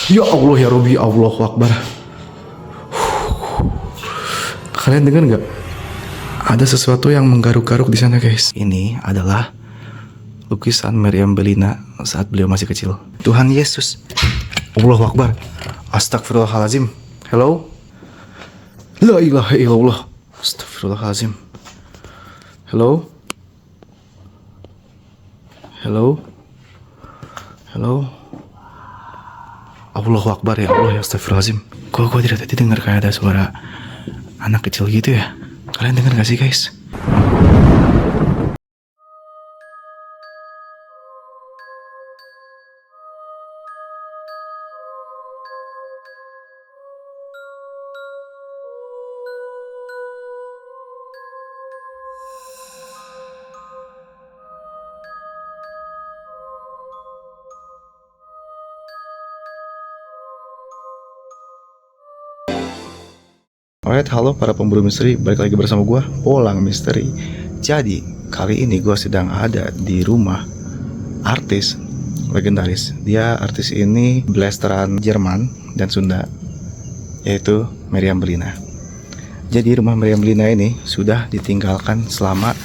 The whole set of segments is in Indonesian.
Ya Allah ya Robi, Allahu Akbar. Kalian dengar nggak? Ada sesuatu yang menggaruk-garuk di sana guys. Ini adalah lukisan Meriam Bellina saat beliau masih kecil. Tuhan Yesus. Allahu Akbar. Astagfirullahalazim. Hello. La ilaha illallah. Astagfirullahalazim. Hello. Hello. Hello. Allahu Akbar ya Allah ya astagfirullahalazim. Kok tidak tadi dengar kayak ada suara anak kecil gitu ya? Kalian dengar gak sih guys? Alright, halo para pemburu misteri, balik lagi bersama gue, Polang Misteri. Jadi, kali ini gue sedang ada di rumah artis legendaris. Dia artis ini blasteran Jerman dan Sunda, yaitu Meriam Bellina. Jadi rumah Meriam Bellina ini sudah ditinggalkan selama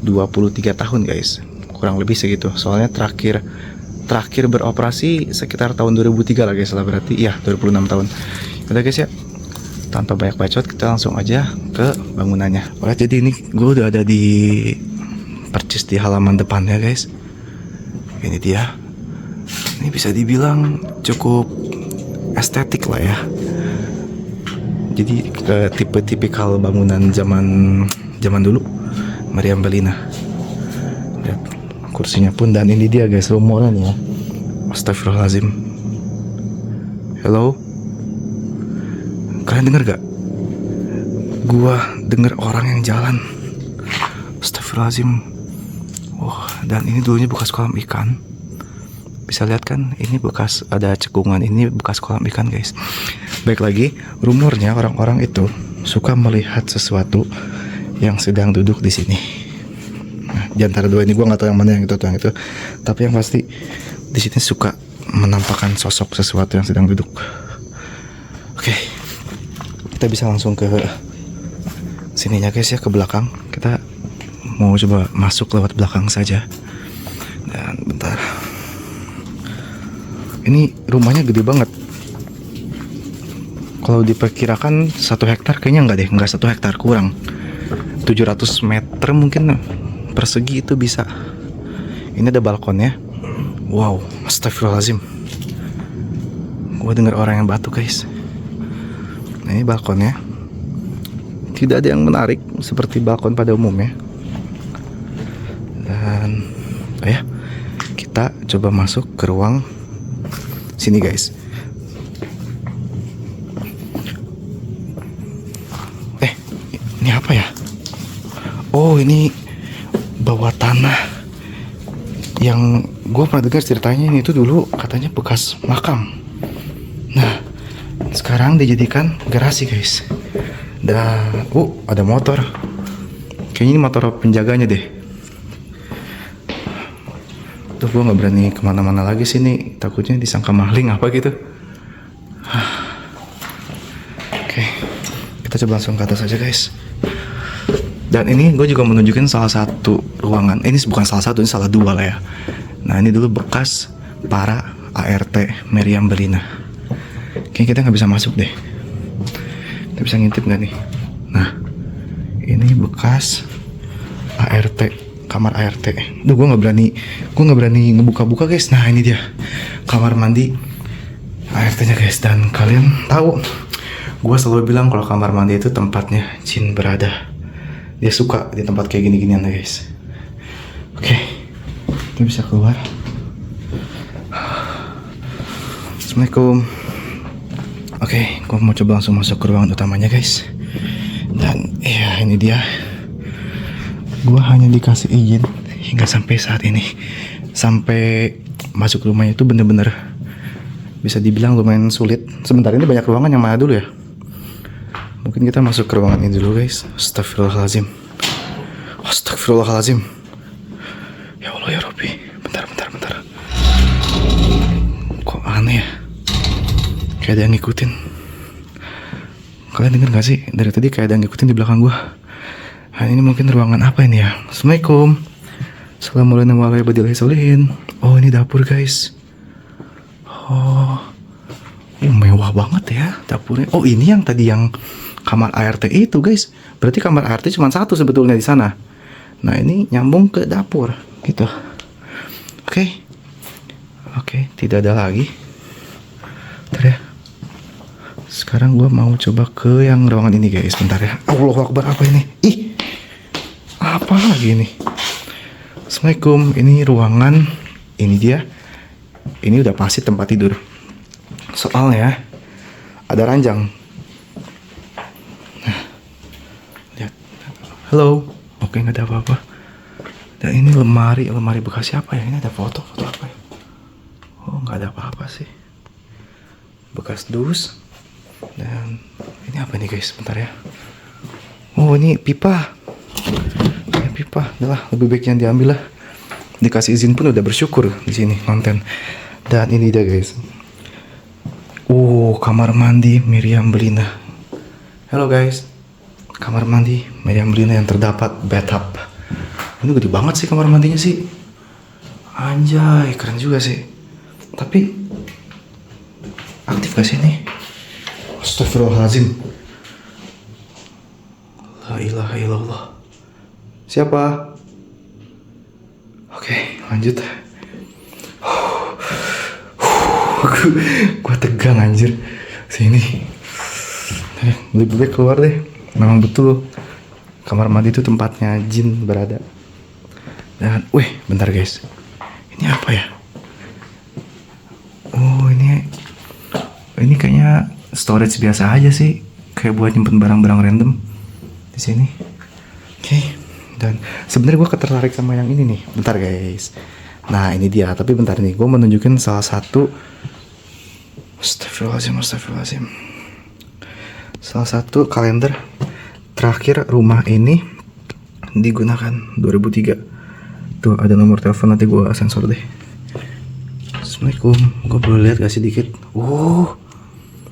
23 tahun guys. Kurang lebih segitu, soalnya terakhir beroperasi sekitar tahun 2003 lah guys lah, berarti iya 26 tahun. Udah guys ya, tanpa banyak bacot kita langsung aja ke bangunannya. Oke, jadi ini gue udah ada di percis di halaman depannya guys. Ini dia. Ini bisa dibilang cukup estetik lah ya. Jadi ke tipe-tipikal bangunan zaman dulu Meriam Bellina. Lihat kursinya pun, dan ini dia guys rumoran ya. Astagfirullahalazim. Hello. Kalian denger gak? Gua denger orang yang jalan. Astagfirullahaladzim. Wah, dan ini dulunya bekas kolam ikan. Bisa lihat kan? Ini bekas ada cekungan. Ini bekas kolam ikan guys. Baik lagi, rumornya orang-orang itu suka melihat sesuatu yang sedang duduk di sini. Nah, di antara dua ini gua nggak tahu yang mana yang itu atau yang itu. Tapi yang pasti di sini suka menampakkan sosok sesuatu yang sedang duduk. Oke. Kita bisa langsung ke sininya guys ya, ke belakang. Kita mau coba masuk lewat belakang saja. Dan bentar. Ini rumahnya gede banget. Kalau diperkirakan 1 hektar kayaknya enggak deh, enggak 1 hektar, kurang 700 meter mungkin persegi itu bisa. Ini ada balkonnya. Wow, astagfirullahaladzim. Gue dengar orang yang batuk guys. Nah, ini balkonnya. Tidak ada yang menarik seperti balkon pada umumnya. Dan kita coba masuk ke ruang sini guys. Ini apa ya? Oh, ini bawah tanah. Yang gue pernah dengar ceritanya, ini tuh dulu katanya bekas makam. Nah, sekarang dijadikan garasi guys. Dan ada motor. Kayaknya ini motor penjaganya deh. Tuh, gue gak berani kemana-mana lagi sini. Takutnya disangka maling apa gitu. Oke, kita coba langsung ke atas aja guys. Dan ini gue juga menunjukin salah satu ruangan. Ini bukan salah satu, ini salah dua lah ya. Nah, ini dulu bekas para ART Meriam Bellina. Kayaknya kita nggak bisa masuk deh. Kita bisa ngintip nggak nih? Nah, ini bekas ART, kamar ART. Duh, gue nggak berani ngebuka-buka guys. Nah, ini dia kamar mandi ART-nya guys. Dan kalian tahu, gue selalu bilang kalau kamar mandi itu tempatnya jin berada. Dia suka di tempat kayak gini-ginian guys. Oke, kita bisa keluar. Assalamualaikum. Oke, gue mau coba langsung masuk ke ruangan utamanya guys. Dan ya ini dia. Gue hanya dikasih izin hingga sampai saat ini. Sampai masuk rumahnya itu bener-bener bisa dibilang lumayan sulit. Sebentar, ini banyak ruangan, yang mana dulu ya? Mungkin kita masuk ke ruangan ini dulu guys. Astagfirullahaladzim. Astagfirullahaladzim. Ya Allah ya Rabbi. Bentar. Kok aneh ya? Kayak ada yang ngikutin. Kalian denger gak sih? Dari tadi kayak ada yang ngikutin di belakang gua. Nah, ini mungkin ruangan apa ini ya? Assalamualaikum. Assalamualaikum warahmatullahi wabarakatuh. Oh, ini dapur guys. Oh, mewah banget ya dapurnya. Oh, ini yang tadi yang kamar ART itu guys. Berarti kamar ART cuma satu sebetulnya di sana. Nah, ini nyambung ke dapur gitu. Oke, tidak ada lagi. Bentar ya. Sekarang gue mau coba ke yang ruangan ini guys. Bentar ya. Allahu Akbar, apa ini? Ih, apa lagi ini? Assalamualaikum. Ini ruangan. Ini dia. Ini udah pasti tempat tidur. Soalnya ada ranjang. Nah, lihat. Halo. Oke, nggak ada apa-apa. Dan ini lemari bekas siapa ya? Ini ada foto apa ya? Oh, nggak ada apa-apa sih. Bekas dus. Dan ini apa nih guys? Bentar ya. Oh, ini pipa. Ini pipa. Udah, lebih baik yang diambil lah. Dikasih izin pun udah bersyukur di sini konten. Dan ini dia guys. Kamar mandi Meriam Bellina. Halo guys. Kamar mandi Meriam Bellina yang terdapat bathtub. Ini gede banget sih kamar mandinya sih. Anjay, keren juga sih. Tapi aktif gak sih ini? Astagfirullahaladzim. La ilaha illallah. Siapa? Oke, lanjut. Gua tegang anjir. Sini. Lebih baik keluar deh. Memang betul kamar mandi itu tempatnya jin berada. Dan, bentar guys. Ini apa ya? Oh, ini kayaknya storage biasa aja sih, kayak buat nyimpen barang-barang random di sini. Oke. Dan sebenarnya gue tertarik sama yang ini nih. Bentar guys. Nah, ini dia. Tapi bentar nih, gue mau nunjukin salah satu. Astagfirullahaladzim. Salah satu kalender terakhir rumah ini digunakan 2003. Tuh ada nomor telepon, nanti gue sensor deh. Assalamualaikum. Gue boleh lihat gak sih dikit?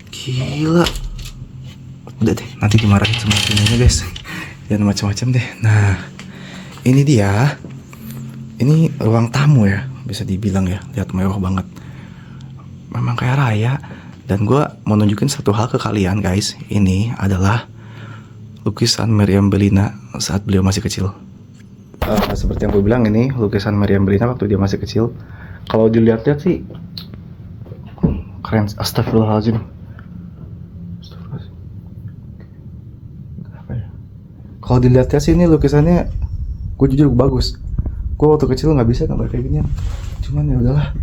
Gila. Udah deh, nanti dimarahin sama ini guys. Jangan macam-macam deh. Nah, ini dia. Ini ruang tamu ya, bisa dibilang ya. Lihat mewah banget. Memang kayak raya. Dan gue mau nunjukin satu hal ke kalian guys. Ini adalah lukisan Meriam Bellina saat beliau masih kecil. Seperti yang gue bilang, ini lukisan Meriam Bellina waktu dia masih kecil. Kalau dilihat-lihat sih keren. Astagfirullahaladzim. Kalau dilihat-lihat sih ini lukisannya, gue jujur bagus. Gue waktu kecil nggak bisa gambar kayak gini. Cuman ya udahlah.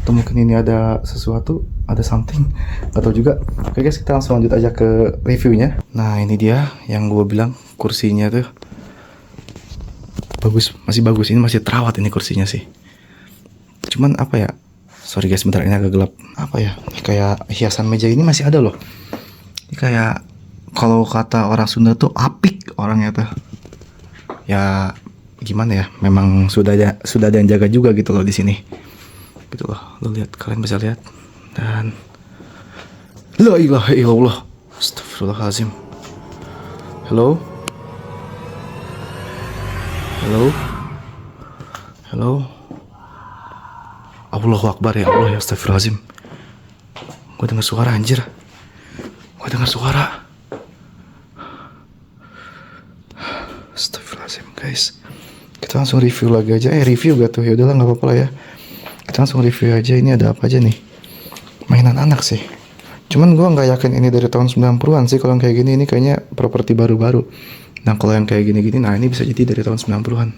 Atau mungkin ini ada sesuatu, ada something, atau juga. Oke guys, kita langsung lanjut aja ke reviewnya. Nah, ini dia yang gue bilang kursinya tuh bagus, masih bagus. Ini masih terawat ini kursinya sih. Cuman apa ya? Sorry guys, bentar, ini agak gelap. Apa ya? Ini kayak hiasan meja ini masih ada loh. Ini kayak kalau kata orang Sunda tuh apik orangnya tuh. Ya gimana ya? Memang sudah ada yang jaga juga gitu loh di sini. Gitu loh. Lo lihat, kalian bisa lihat. Dan la ilaha illallah. Astagfirullahaladzim. Halo. Allahu Akbar, ya Allah, ya astagfirullahaladzim. Gue dengar suara anjir. Astagfirullahaladzim guys. Kita langsung review lagi aja. Review gak tuh? Ya udahlah, nggak apa-apa lah ya. Kita langsung review aja. Ini ada apa aja nih? Mainan anak sih. Cuman gue nggak yakin ini dari tahun 90-an sih. Kalau yang kayak gini, ini kayaknya properti baru-baru. Nah, kalau yang kayak gini-gini, nah ini bisa jadi dari tahun 90-an.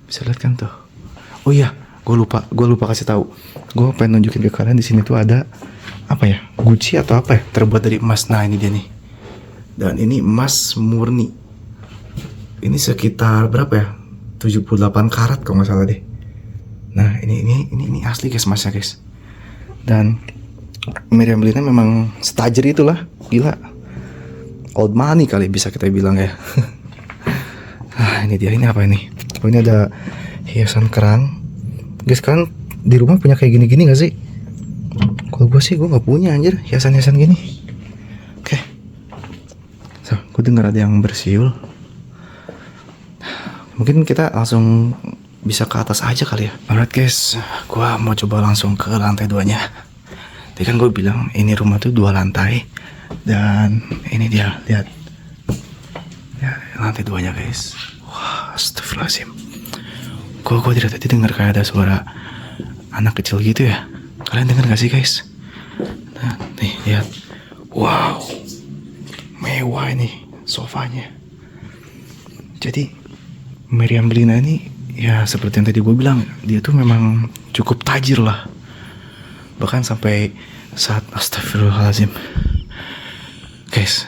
Bisa lihat kan tuh. Oh iya, gue lupa kasih tahu. Gue pengen nunjukin ke kalian di sini tuh ada apa ya? Gucci atau apa ya? Terbuat dari emas. Nah, ini dia nih. Dan ini emas murni. Ini sekitar berapa ya? 78 karat kalau nggak salah deh. Nah, ini asli guys, emasnya guys. Dan Meriam Bellina memang setajir itulah, gila. Old money kali bisa kita bilang ya. Ini dia, ini apa ini? Oh, ini ada hiasan kerang. Guys, kan di rumah punya kayak gini-gini gak sih? Kalau gue gue nggak punya anjir hiasan-hiasan gini. Oke. So, gue dengar ada yang bersiul. Mungkin kita langsung bisa ke atas aja kali ya. Alright guys, gue mau coba langsung ke lantai 2-nya. Tadi kan gue bilang ini rumah tuh 2 lantai. Dan ini dia, lihat. Ya, lantai 2-nya guys. Wah, astagfirullahaladzim. Gue tidak tadi dengar kayak ada suara anak kecil gitu ya. Kalian dengar gak sih guys? Nah, nih lihat. Wow, mewah ini sofanya. Jadi Meriam Bellina ini ya seperti yang tadi gue bilang, dia tuh memang cukup tajir lah. Bahkan sampai saat astagfirullahaladzim. Guys,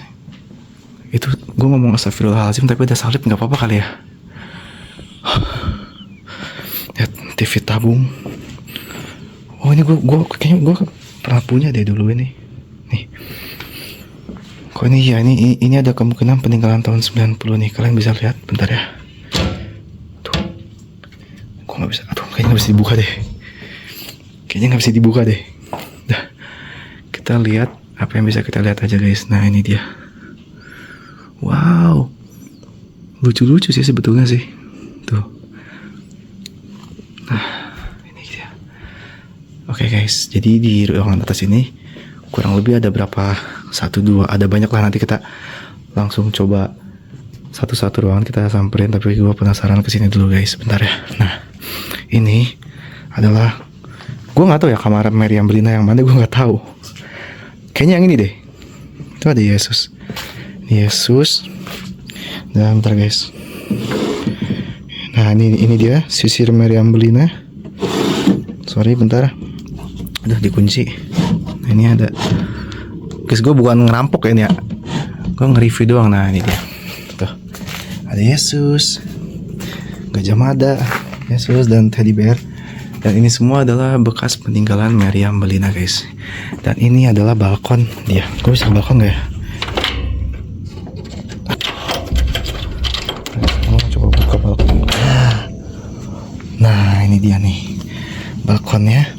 itu gue ngomong astagfirullahaladzim tapi ada salib gak apa-apa kali ya. Lihat TV tabung. Oh ini kayaknya gue pernah punya deh dulu ini. Nih. Kok ini ya ini ada kemungkinan peninggalan tahun 90 nih. Kalian bisa lihat bentar ya. Tuh. Kok nggak bisa? Aduh, kayaknya nggak bisa dibuka deh. Kayaknya nggak bisa dibuka deh. Dah. Kita lihat apa yang bisa kita lihat aja guys. Nah ini dia. Wow. Lucu-lucu sih sebetulnya sih. Tuh. Nah, ini dia. Oke guys, jadi di ruangan atas ini kurang lebih ada berapa? 1, 2, ada banyak lah. Nanti kita langsung coba satu-satu ruangan kita samperin. Tapi gue penasaran kesini dulu guys, bentar ya. Nah, ini adalah, gue nggak tahu ya kamar Meriam Bellina yang mana, gue nggak tahu. Kayaknya yang ini deh. Itu ada Yesus. Yesus. Dan bentar guys. Nah ini dia sisir Meriam Bellina. Sorry bentar. Udah dikunci. Nah, ini ada. Guys, gue bukan ngerampok ya ini ya. Gue nge-review doang. Nah ini dia. Tuh. Ada Yesus, Gajah Mada, Yesus dan teddy bear. Dan ini semua adalah bekas peninggalan Meriam Bellina guys. Dan ini adalah balkon dia. Gue bisa ke balkon gak ya? Coba buka balkon. Nah ini dia nih balkonnya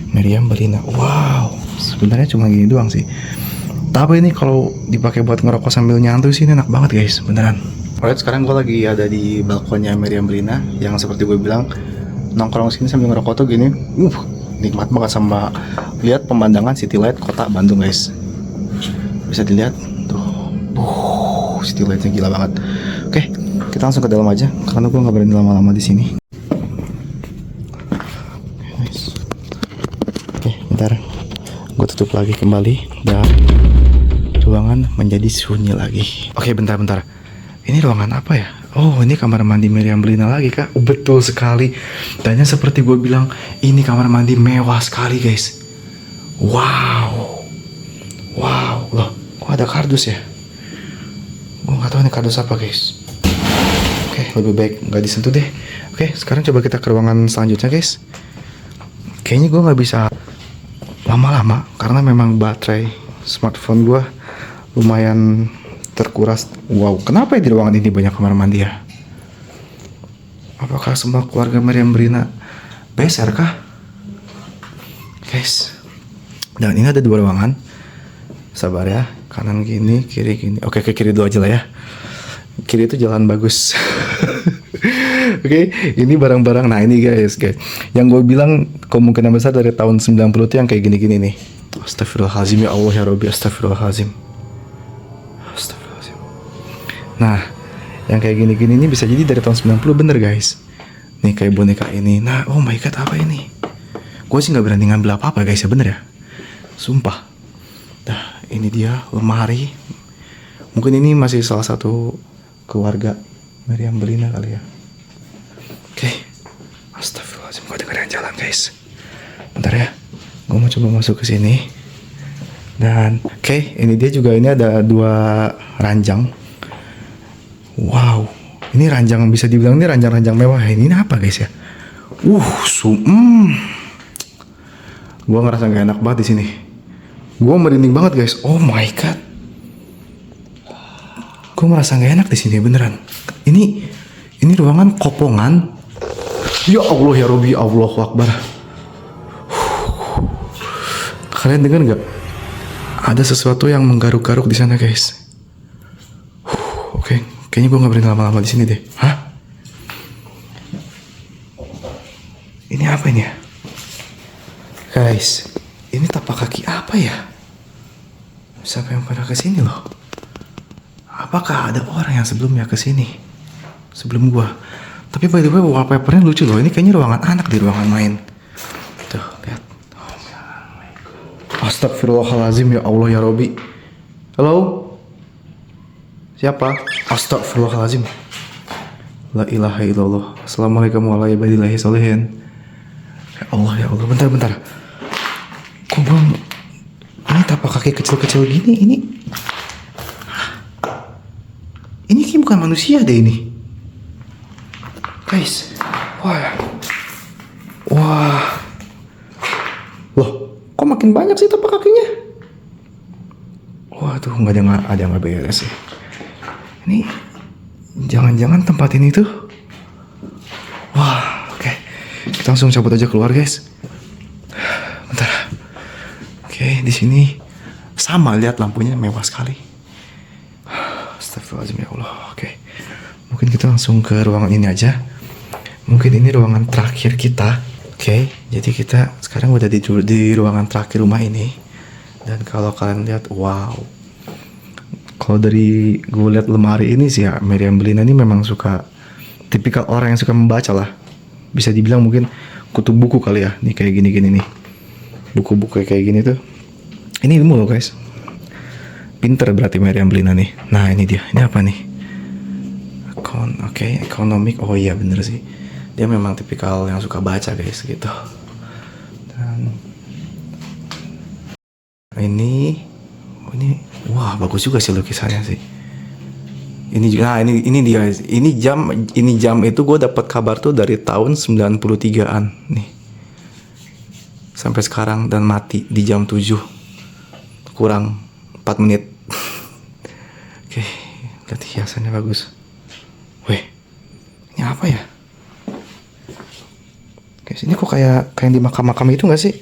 Meriam Bellina. Wow, sebenarnya cuma gini doang sih. Tapi ini kalau dipakai buat ngerokok sambil nyantuy sih ini enak banget guys, beneran. Alright, sekarang gue lagi ada di balkonnya Meriam Bellina yang seperti gue bilang, nongkrong sini sambil ngerokok tuh gini, nikmat banget sama lihat pemandangan city light kota Bandung guys. Bisa dilihat tuh, city lightnya gila banget. Oke, kita langsung ke dalam aja karena gue nggak berani lama-lama di sini. Oke, bentar, gue tutup lagi kembali dan ruangan menjadi sunyi lagi. Oke, bentar. Ini ruangan apa ya? Oh, ini kamar mandi Meriam Bellina lagi kak. Betul sekali. Dan seperti gue bilang, ini kamar mandi mewah sekali guys. Wow. Loh, kok ada kardus ya? Gue nggak tahu ini kardus apa guys. Oke, lebih baik nggak disentuh deh. Oke, sekarang coba kita ke ruangan selanjutnya guys. Kayaknya gue nggak bisa lama-lama karena memang baterai smartphone gue lumayan terkuras. Wow, kenapa di ruangan ini banyak kamar mandi ya? Apakah semua keluarga Meriam Bellina beser kah? Guys, dan ini ada 2 ruangan. Sabar ya, kanan gini, kiri gini. Oke, ke kiri dulu aja lah ya. Kiri itu jalan bagus. Oke, ini barang-barang. Nah ini guys, yang gue bilang kemungkinan besar dari tahun 90 itu yang kayak gini-gini nih. Astagfirullahaladzim ya Allah ya Rabbi, astagfirullahaladzim. Nah, yang kayak gini-gini ini bisa jadi dari tahun 90 bener guys. Nih kayak boneka ini. Nah, oh my god, apa ini? Gue sih gak berani ngambil apa-apa guys ya, bener ya. Sumpah. Nah, ini dia lemari. Mungkin ini masih salah satu keluarga Meriam Bellina kali ya. Oke. Astagfirullahaladzim, gue dengerin jalan guys. Bentar ya, gue mau coba masuk ke sini. Dan oke, ini dia juga, ini ada 2 ranjang. Wow, ini ranjang, bisa dibilang ini ranjang-ranjang mewah. Ini apa guys ya? Gue ngerasa gak enak banget di sini. Gue merinding banget guys. Oh my god. Gue merasa gak enak di sini beneran. Ini ruangan kopongan. Ya Allah ya Rabbi, Allahu Akbar. Kalian dengar nggak? Ada sesuatu yang menggaruk-garuk di sana, guys. Oke, kayaknya gue nggak berani lama-lama di sini deh. Hah? Ini apa ini ya? Guys, ini tapak kaki apa ya? Siapa yang pernah kesini loh? Apakah ada orang yang sebelumnya kesini? Sebelum gua. Tapi by the way, wallpapernya lucu loh. Ini kayaknya ruangan anak di ruangan main. Tuh, lihat. Astagfirullahaladzim, ya Allah ya Robi. Halo? Siapa? Astagfirullahaladzim. La ilaha illallah. Assalamualaikum warahmatullahi wabarakatuh. Ya Allah, bentar. Kok bang, ini tapak kaki kecil-kecil gini, ini kayak bukan manusia deh ini. Guys, wah, loh, kok makin banyak sih tapak kakinya? Waduh, nggak ada yang nggak beres sih. Ini, jangan-jangan tempat ini tuh, wah, oke, kita langsung cabut aja keluar guys. Bentar, oke, di sini sama, lihat lampunya mewah sekali. Astagfirullahaladzim, ya Allah. Oke, mungkin kita langsung ke ruangan ini aja. Mungkin ini ruangan terakhir kita. Oke, jadi kita sekarang udah di ruangan terakhir rumah ini. Dan kalau kalian lihat, wow, kalau dari gue lihat lemari ini sih ya, Meriam Bellina ini memang suka, tipikal orang yang suka membaca lah. Bisa dibilang mungkin kutub buku kali ya. Nih kayak gini-gini nih, buku-buku kayak gini tuh. Ini ilmu loh guys. Pinter berarti Meriam Bellina nih. Nah ini dia, ini apa nih? Oke, ekonomik. Oh iya bener sih, dia memang tipikal yang suka baca guys gitu. Dan ini wah bagus juga sih lukisannya sih. Ini juga, nah ini dia guys. Ini jam itu gue dapat kabar tuh dari tahun 93-an nih. Sampai sekarang dan mati di jam 7 kurang 4 menit. Oke, lihat hiasannya bagus. Weh, ini apa ya? Guys, ini kok kayak yang di makam-makam itu nggak sih?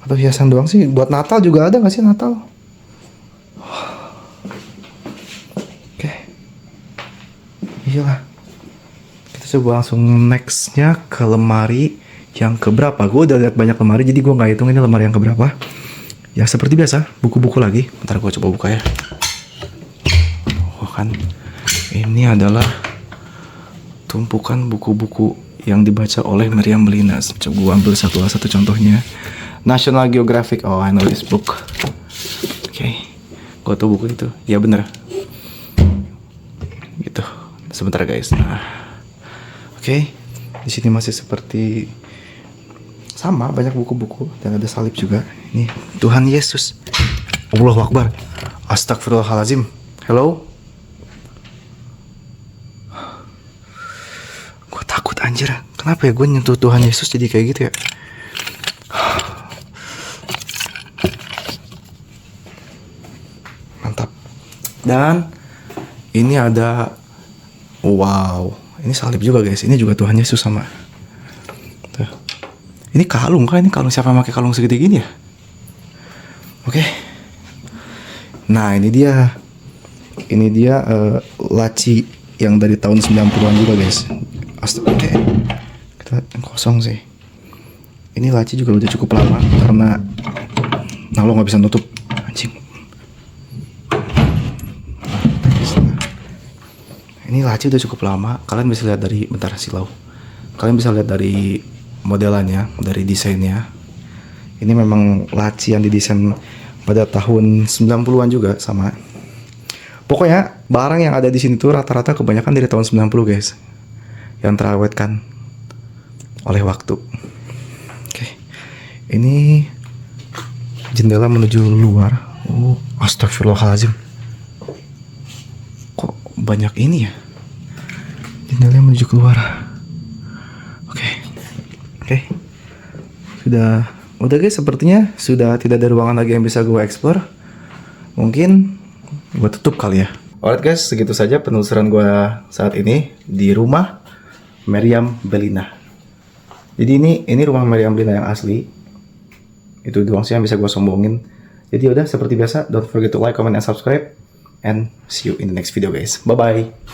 Atau hiasan doang sih? Buat Natal juga ada nggak sih Natal? Oke, iyalah. Kita coba langsung nextnya ke lemari yang keberapa? Gue udah lihat banyak lemari, jadi gue nggak hitung ini lemari yang keberapa. Ya seperti biasa, buku-buku lagi. Bentar gue coba buka ya. Oh kan, ini adalah tumpukan buku-buku yang dibaca oleh Meriam Bellina. Coba gue ambil satu contohnya. National Geographic. Oh, I know this book. Oke, gue tahu buku itu. Ya bener. Gitu. Sebentar guys. Nah, oke. Di sini masih seperti sama, banyak buku-buku dan ada salib juga. Ini Tuhan Yesus. Allahu Akbar. Astagfirullahaladzim. Hello. Gue takut anjir. Kenapa ya gue nyentuh Tuhan Yesus jadi kayak gitu ya? Mantap. Dan ini ada, wow, ini salib juga guys. Ini juga Tuhan Yesus sama. Tuh. Ini kalung kan? Ini kalung, siapa yang pakai kalung segede gini ya? Oke. Nah ini dia. Ini dia laci yang dari tahun 90-an juga guys. Oke. Kita kosong sih. Ini laci juga udah cukup lama karena lo nggak bisa nutup. Anjing. Ini laci udah cukup lama. Kalian bisa lihat dari, bentar silau. Kalian bisa lihat dari modelannya, dari desainnya. Ini memang laci yang didesain pada tahun 90-an juga sama. Pokoknya barang yang ada di sini tuh rata-rata kebanyakan dari tahun 90 guys. Yang terawetkan oleh waktu. Oke. Ini jendela menuju luar. Oh, astagfirullahaladzim. Kok banyak ini ya? Jendela menuju keluar. Oke. Udah guys, sepertinya sudah tidak ada ruangan lagi yang bisa gue explore. Mungkin gue tutup kali ya. Alright guys, segitu saja penelusuran gue saat ini di rumah Meriam Bellina. Jadi ini rumah Meriam Bellina yang asli. Itu doang sih yang bisa gue sombongin. Jadi udah seperti biasa, don't forget to like, comment, and subscribe. And see you in the next video guys. Bye-bye.